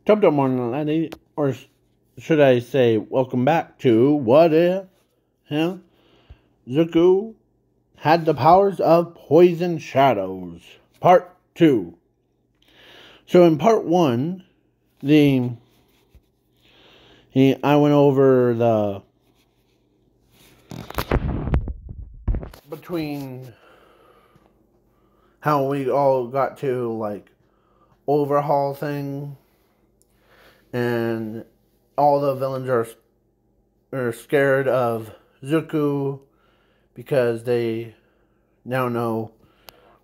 Top one, lady, or should I say, welcome back to What If Zuko had the powers of poison shadows, part 2. So in part 1, I went over the between how we all got to like overhaul thing, and all the villains are scared of Zuko because they now know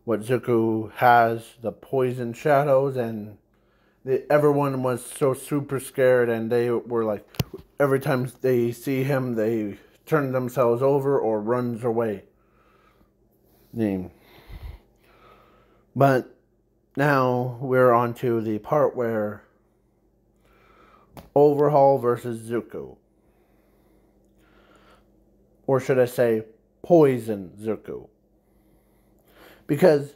what Zuko has, the poison shadows, and everyone was so super scared, and they were like, every time they see him, they turn themselves over or runs away. But now we're on to the part where Overhaul versus Zuko. Or should I say, Poison Zuko. Because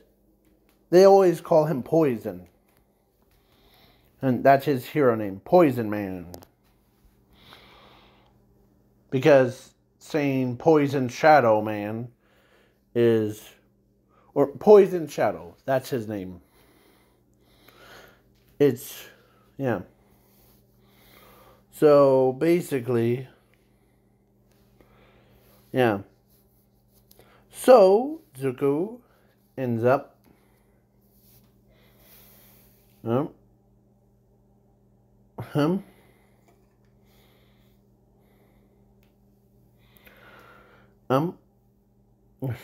they always call him Poison. And that's his hero name, Poison Man. Because saying Poison Shadow Man is... Or Poison Shadow, that's his name. It's... yeah. So, basically... yeah. So, Zuko ends up...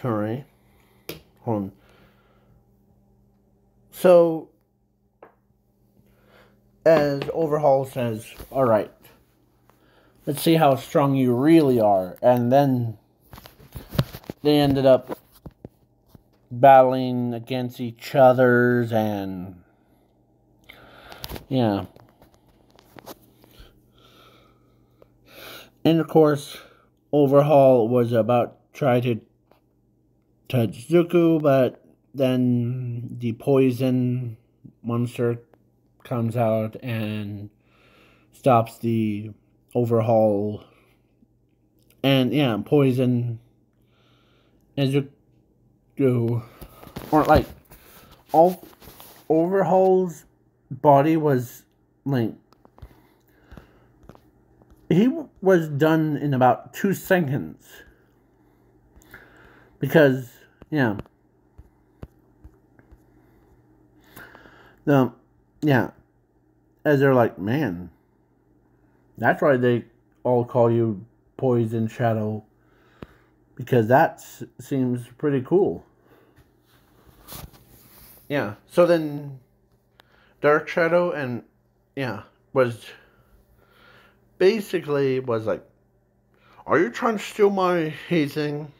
sorry. Hold on. So, as Overhaul says, alright, let's see how strong you really are. And then they ended up battling against each other's, and yeah. And of course, Overhaul was about to try to touch Zuko, but then the poison monster comes out and stops the Overhaul. And yeah, poison and Zuko, or like all Overhaul's body was like, he was done in about 2 seconds. Because, yeah. As they're like, man, that's why they all call you Poison Shadow. Because that seems pretty cool. Yeah, so then Dark Shadow and, was basically like, are you trying to steal my hazing?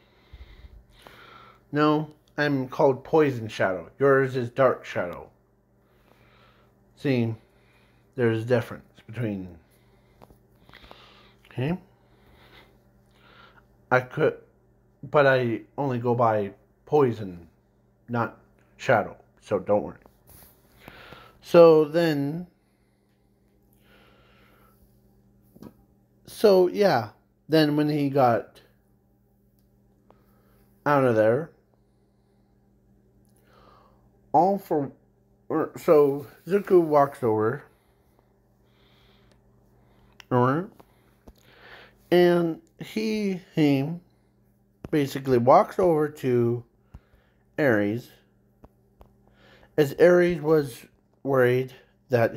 No, I'm called Poison Shadow. Yours is Dark Shadow. See, there's a difference between... okay? But I only go by Poison, not Shadow, so don't worry. So then... so, yeah. Then when he got out of there, so Zuko walks over, and he basically walks over to Ares, as Ares was worried that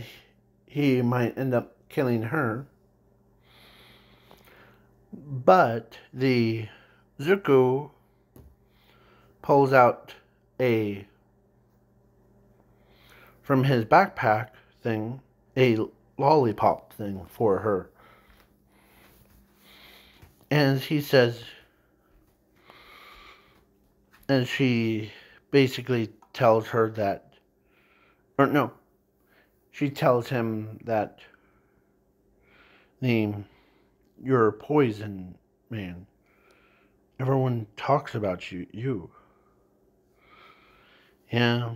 he might end up killing her. But the Zuko pulls out from his backpack thing, a lollipop thing for her. And he says, and she basically tells her that, or no, she tells him that you're a poison man. Everyone talks about you. Yeah.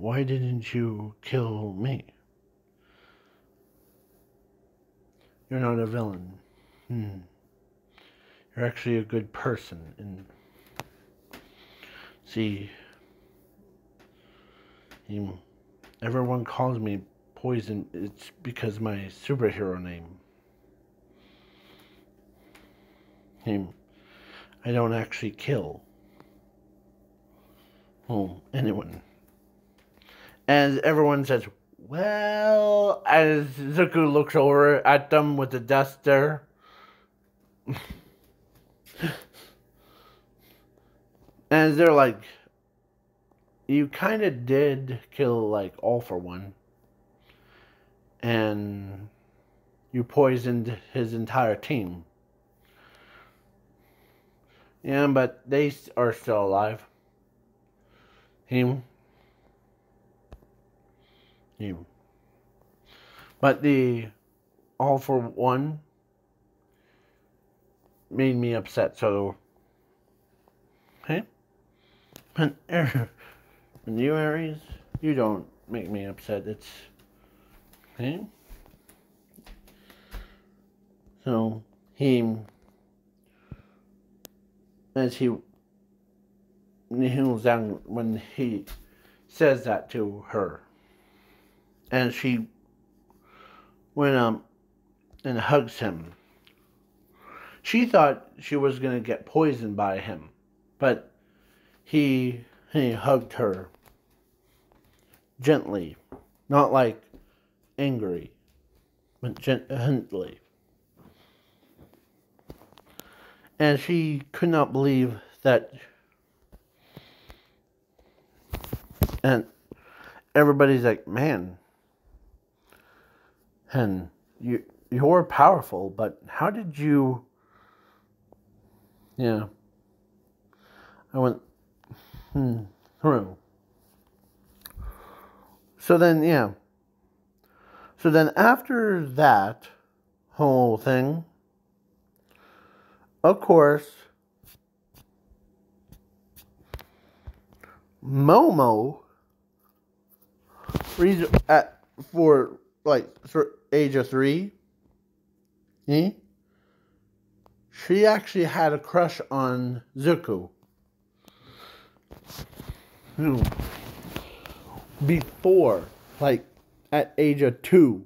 why didn't you kill me? You're not a villain. You're actually a good person. And see, everyone calls me Poison. It's because my superhero name. I don't actually kill anyone. And everyone says, well, as Zuko looks over at them with the duster. And they're like, you kind of did kill, like, All for One. And you poisoned his entire team. Yeah, but they are still alive. Him. But the All for One made me upset, so... Hey? When you, Aries, you don't make me upset. It's... Hey? So, as he kneels down when he says that to her. And she went up and hugs him. She thought she was going to get poisoned by him. But he hugged her gently. Not like angry, but gently. And she could not believe that. And everybody's like, man, and you're powerful, but how did you... Yeah. I went, through. So then, yeah. So then after that whole thing, of course, Momo, for age of 3, she actually had a crush on Zuko. Before, like, at age of 2,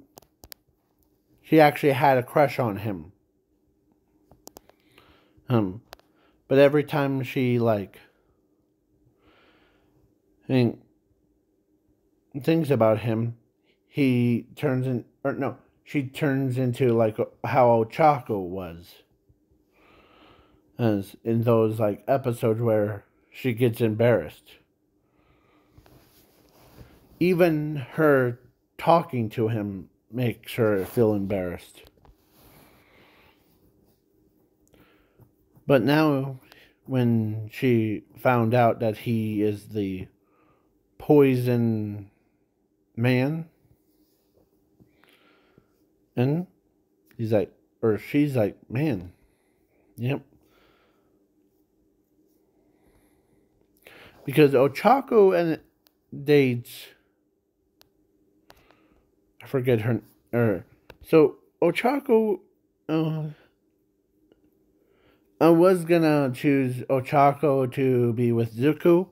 she actually had a crush on him. But every time she, like, thinks about him, she turns into, like, how Ochako was. As in those, like, episodes where she gets embarrassed. Even her talking to him makes her feel embarrassed. But now, when she found out that he is the poison man, and she's like, man, yep. Because Ochako and dates, I forget her, so Ochako, I was gonna choose Ochako to be with Zuko.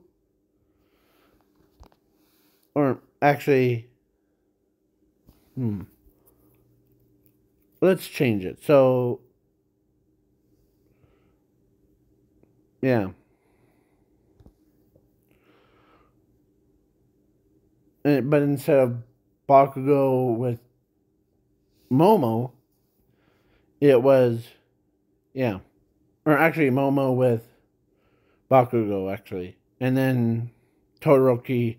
Or, actually, let's change it. So, yeah. But instead of Bakugo with Momo, it was, yeah. Or actually, Momo with Bakugo, actually. And then Todoroki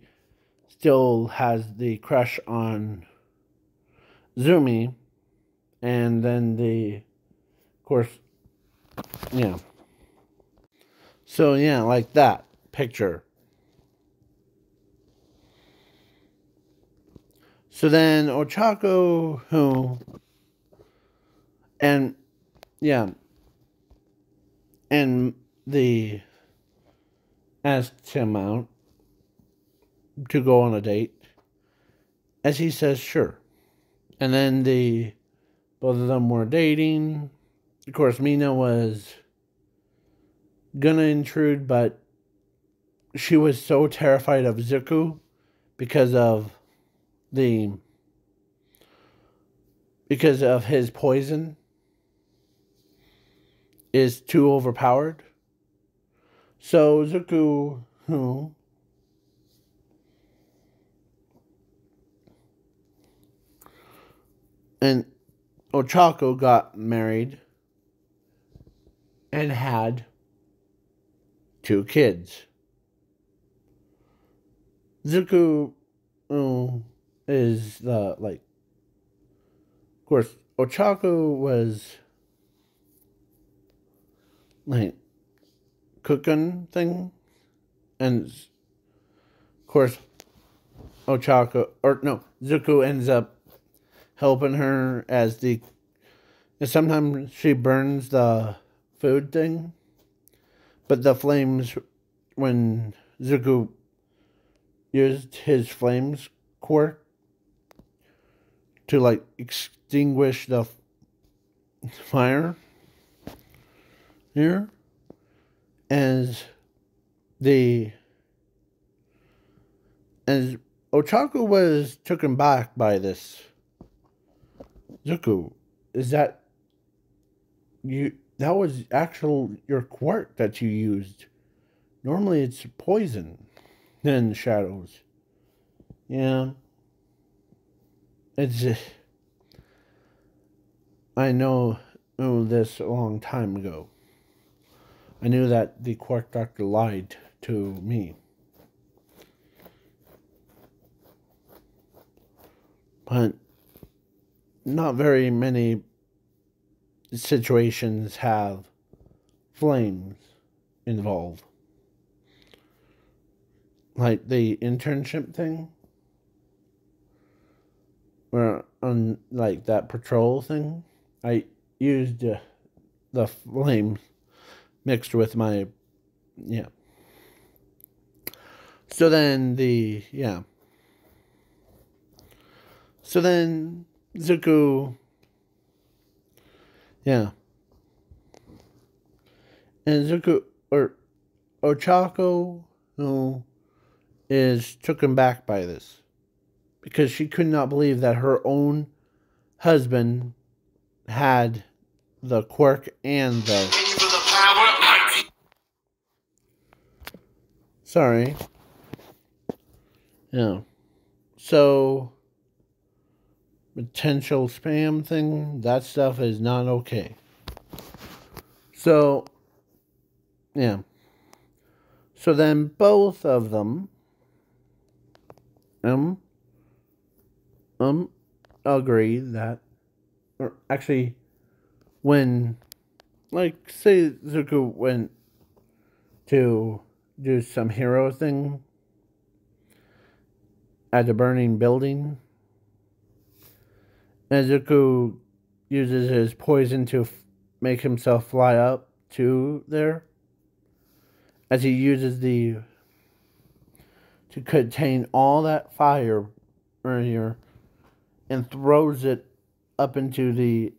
still has the crush on Zumi. And then of course, yeah. So, yeah, like that picture. So then Ochako, and, yeah, and asked him out. to go on a date. As he says, sure. And then both of them were dating. Of course, Mina was gonna intrude, but she was so terrified of Zuko because of the because of his poison is too overpowered. So Zuko, and Ochako got married and had 2 kids. Zuko is the like. Of course, Ochako was like cooking thing, and of course, Zuko ends up helping her and sometimes she burns the food thing, but the flames, when Zuko used his flames quirk to like extinguish the fire here, as Ochako was taken back by this. Zuko, is that you? That was your quirk that you used. Normally it's poison. Then shadows. Yeah. It's I know this a long time ago. I knew that the Quark Doctor lied to me. But not very many situations have flames involved. Like the internship thing, where on like that patrol thing, I used the flames mixed with my, yeah. So then So then Zuko, yeah. And Zuko, or Ochako, is taken back by this. Because she could not believe that her own husband had the quirk and the... Sorry. Yeah. So, potential spam thing, that stuff is not okay. So, yeah. So then both of them agree that, or actually, when, like, say Zuko went to do some hero thing at the burning building, and Zuko uses his poison to make himself fly up to there, as he uses to contain all that fire earlier and throws it up into the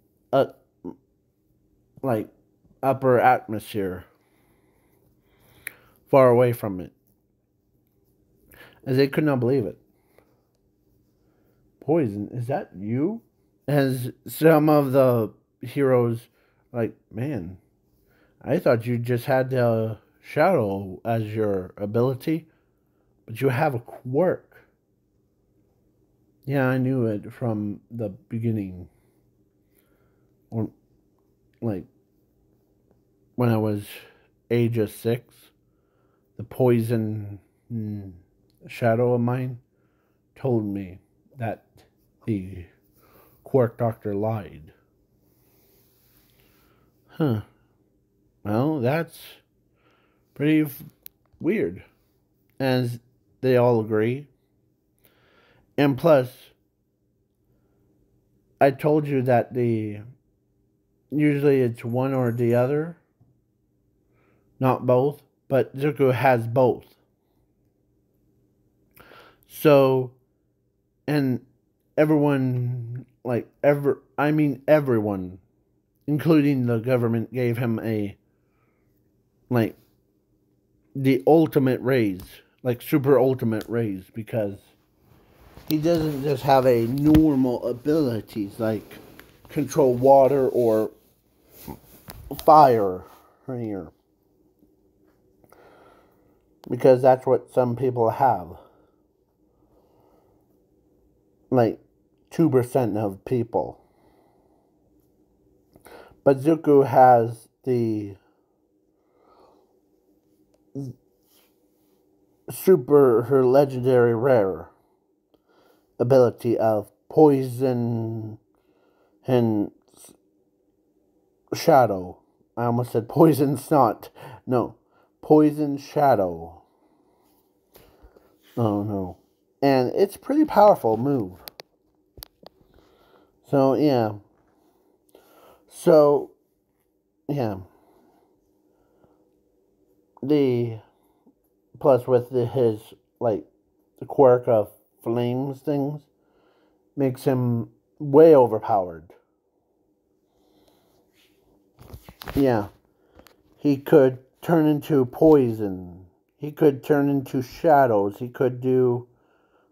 upper atmosphere, far away from it, as they could not believe it. Poison, is that you? As some of the heroes, like, man, I thought you just had the shadow as your ability, but you have a quirk. Yeah, I knew it from the beginning. Or, like, when I was age of 6, the poison shadow of mine told me that the Quark Doctor lied. Huh. Well, that's pretty weird. As they all agree. And plus, I told you that usually it's one or the other, not both, but Zuko has both. So, and everyone, everyone, including the government, gave him like, the ultimate raise, like super ultimate raise, because he doesn't just have a normal abilities like control water or fire here, because that's what some people have. Like 2% of people. But Zuko has the her legendary rare ability of poison and shadow. I almost said poison snot. No, poison shadow. Oh no. And it's a pretty powerful move. So yeah. So yeah. The plus with his like the quirk of flames things makes him way overpowered. Yeah. He could turn into poison. He could turn into shadows. He could do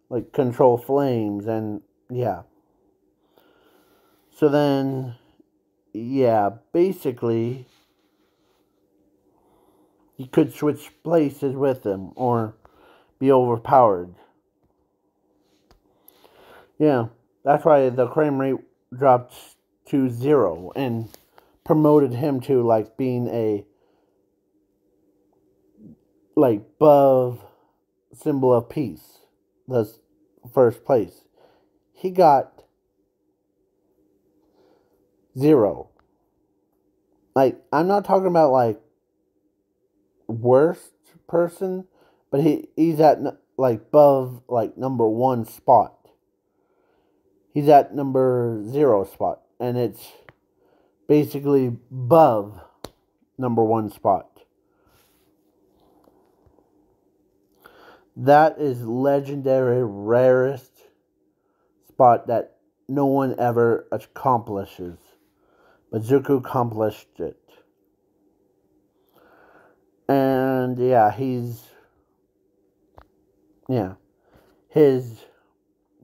like control flames and yeah. So then yeah, basically you could switch places with him or be overpowered. Yeah, that's why the crime rate dropped to 0 and promoted him to like being a like above symbol of peace. The first place. He got 0. Like I'm not talking about like worst person, but he's at like above like number 1 spot. He's at number 0 spot, and it's basically above number 1 spot. That is legendary rarest spot that no one ever accomplishes. But Zuko accomplished it. And yeah, his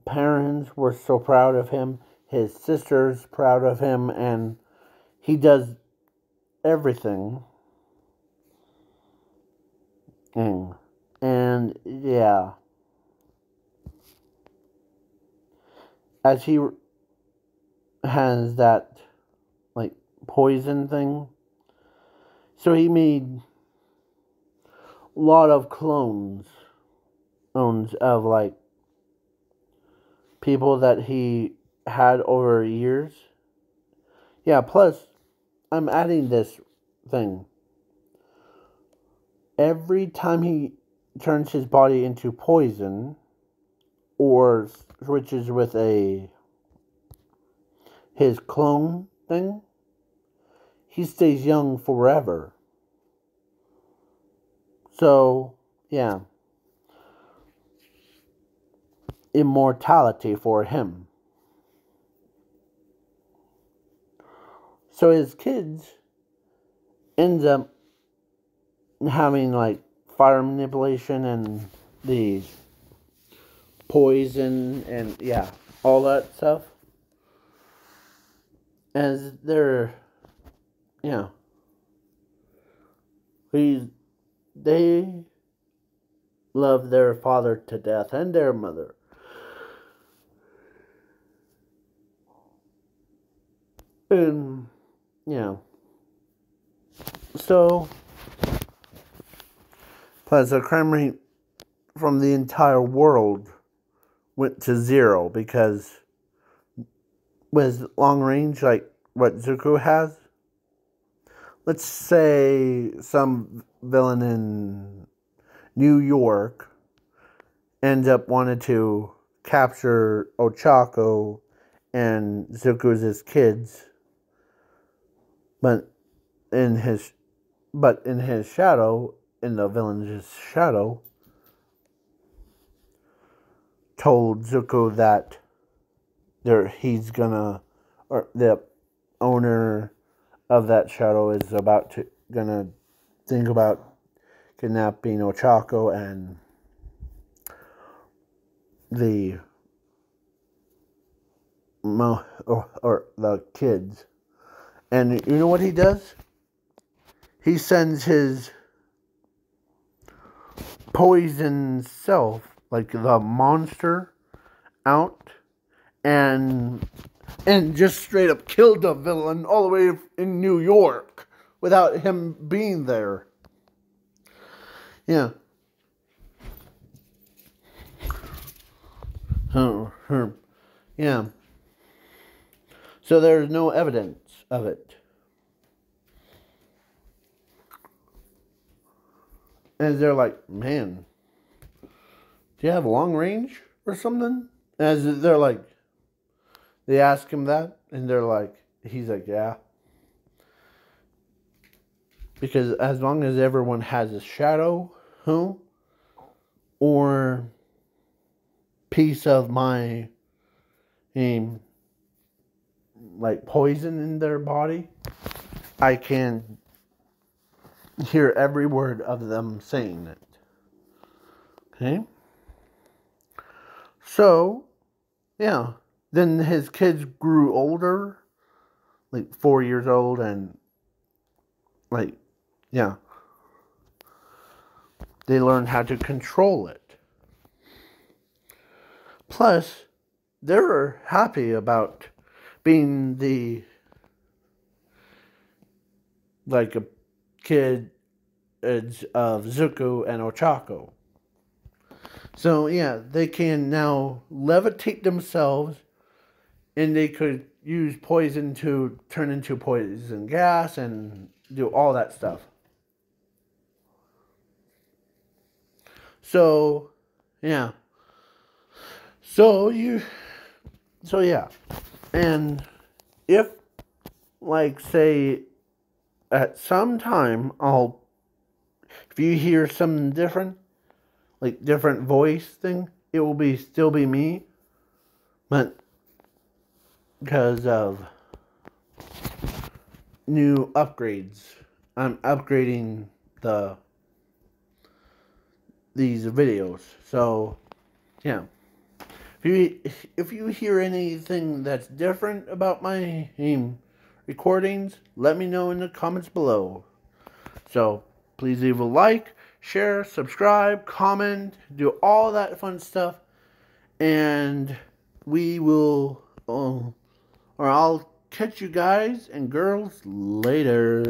parents were so proud of him, his sisters proud of him, and he does everything. And yeah, as he has that like poison thing, so he made a lot of clones of like people that he had over years. Yeah, plus I'm adding this thing. Every time he turns his body into poison or switches with his clone thing, he stays young forever. So, yeah. Immortality for him. So his kids ends up having like fire manipulation and the poison and yeah, all that stuff. As they're yeah. They love their father to death and their mother. And yeah. So plus the crime rate from the entire world went to 0 because with long range like what Zuko has, let's say some villain in New York ends up wanting to capture Ochako and Zuko's kids, but in his shadow, in the villain's shadow, told Zuko that he's gonna, or the owner of that shadow is gonna think about kidnapping Ochako and the or the kids. And you know what he does? He sends his poison self, like the monster, out and just straight up killed the villain all the way in New York without him being there. Yeah. Yeah. So there's no evidence of it. And they're like, man, do you have long range or something? As they're like, they ask him that, and they're like, he's like, yeah. Because as long as everyone has a shadow, or piece of my, like poison in their body, I can hear every word of them saying it. Okay? So, yeah. Then his kids grew older, like 4 years old, and like, yeah. They learned how to control it. Plus, they were happy about being like a kid of Zuko and Ochako. So yeah, they can now levitate themselves, and they could use poison to turn into poison gas and do all that stuff. So yeah. So yeah. And if, like, say, at some time, if you hear something different, like different voice thing, it will still be me, but because of new upgrades, I'm upgrading these videos. So yeah, if you hear anything that's different about my recordings, let me know in the comments below. So please leave a like, share, subscribe, comment, do all that fun stuff, and we will, or I'll catch you guys and girls later.